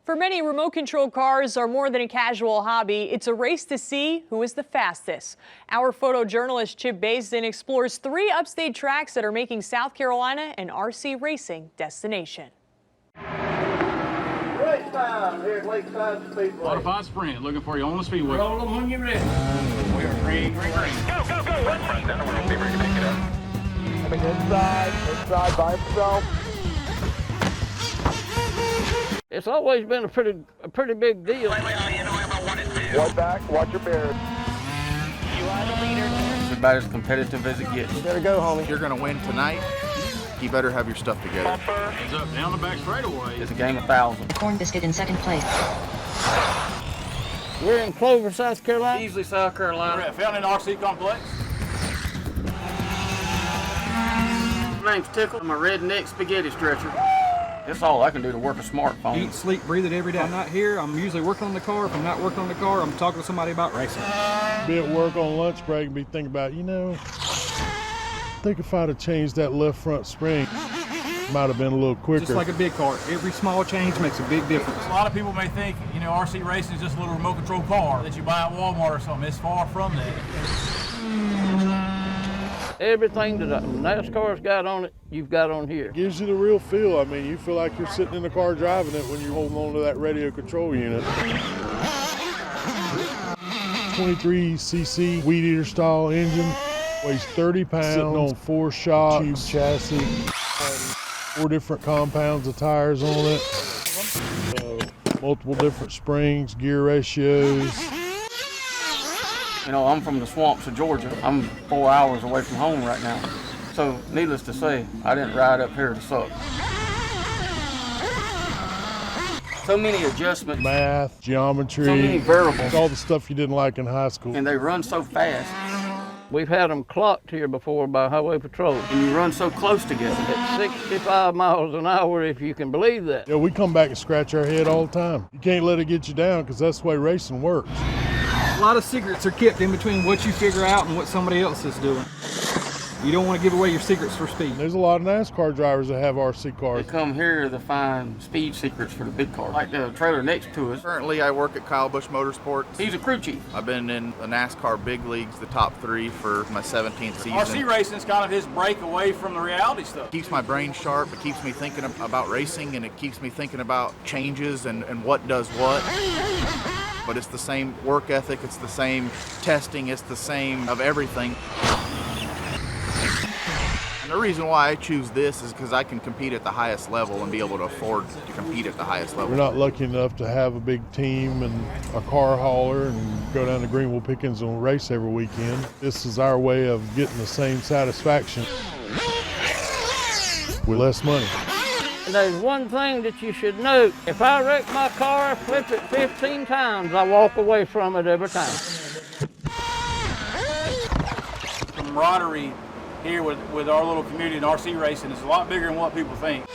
For many, remote-controlled cars are more than a casual hobby. It's a race to see who is the fastest. Our photojournalist Chip Baysden explores 3 upstate tracks that are making South Carolina an RC racing destination. Race time here at Lakeside Speedway. Modified sprint, looking for you on the Speedway. Roll them when you're ready. We are green, green, green. Go, go, go! One front, then we're going to be ready to pick it up. Coming inside by himself. It's always been a pretty big deal. One back, watch your bear. You are the leader. It's about as competitive as it gets. You better go, homie. If you're going to win tonight, you better have your stuff together. Heads up, down the back straightaway. It's a game of thousands. Corn Biscuit in second place. We're in Clover, South Carolina. Easley, South Carolina. We're at Fountain RC Complex. My name's Tickle. I'm a redneck spaghetti stretcher. That's all I can do to work a smartphone. Eat, sleep, breathe it every day. I'm not here. I'm usually working on the car. If I'm not working on the car, I'm talking to somebody about racing. Be at work on lunch break and be thinking about, I think if I'd have changed that left front spring, might have been a little quicker. Just like a big car. Every small change makes a big difference. A lot of people may think, RC racing is just a little remote control car that you buy at Walmart or something. It's far from that. Everything that NASCAR's got on it, you've got on here. Gives you the real feel. I mean, you feel like you're sitting in the car driving it when you're holding on to that radio control unit. 23cc weed eater style engine, weighs 30 pounds, sitting on 4 shocks, tube chassis, 4 different compounds of tires on it, multiple different springs, gear ratios. I'm from the swamps of Georgia. I'm 4 hours away from home right now. So, needless to say, I didn't ride up here to suck. So many adjustments. Math, geometry. So many variables. All the stuff you didn't like in high school. And they run so fast. We've had them clocked here before by Highway Patrol. And you run so close together. At 65 miles an hour, if you can believe that. Yeah, we come back and scratch our head all the time. You can't let it get you down because that's the way racing works. A lot of secrets are kept in between what you figure out and what somebody else is doing. You don't want to give away your secrets for speed. There's a lot of NASCAR drivers that have RC cars. They come here to find speed secrets for the big cars. Like the trailer next to us. Currently, I work at Kyle Busch Motorsports. He's a crew chief. I've been in the NASCAR big leagues, the top 3 for my 17th season. RC racing is kind of his break away from the reality stuff. It keeps my brain sharp, it keeps me thinking about racing, and it keeps me thinking about changes and what does what. But it's the same work ethic, it's the same testing, it's the same of everything. And the reason why I choose this is because I can compete at the highest level and be able to afford to compete at the highest level. We're not lucky enough to have a big team and a car hauler and go down to Greenville Pickens and race every weekend. This is our way of getting the same satisfaction with less money. And there's one thing that you should note. If I wreck my car, flip it 15 times, I walk away from it every time. Camaraderie here with our little community in RC racing is a lot bigger than what people think.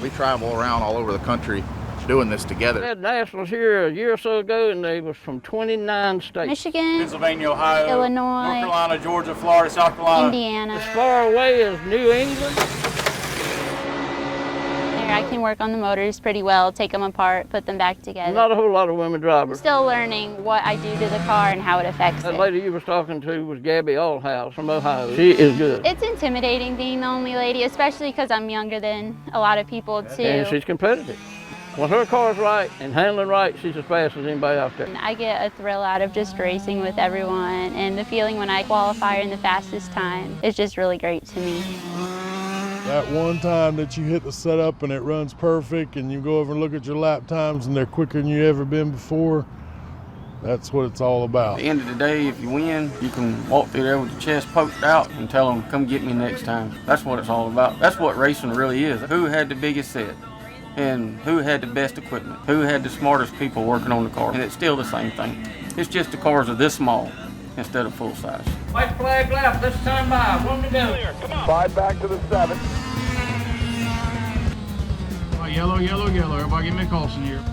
We travel around all over the country doing this together. We had nationals here a year or so ago, and they was from 29 states. Michigan, Pennsylvania, Ohio, Illinois, North Carolina, Georgia, Florida, South Carolina. Indiana. As far away as New England. I can work on the motors pretty well, take them apart, put them back together. Not a whole lot of women drivers. Still learning what I do to the car and how it affects That it. lady you was talking to was Gabby Allhouse from Ohio. She is good. It's intimidating being the only lady, especially because I'm younger than a lot of people too. And she's competitive. When her car's right and handling right, she's as fast as anybody out there. I get a thrill out of just racing with everyone, and the feeling when I qualify in the fastest time is just really great to me. That one time that you hit the setup and it runs perfect and you go over and look at your lap times and they're quicker than you ever been before, that's what it's all about. At the end of the day, if you win, you can walk through there with your chest poked out and tell them, come get me next time. That's what it's all about. That's what racing really is. Who had the biggest set? And who had the best equipment? Who had the smartest people working on the car? And it's still the same thing. It's just the cars are this small instead of full size. White flag left, let's stand by. 1 to go. 5 back to the 7. Yellow, yellow, yellow. Everybody give me a caution here.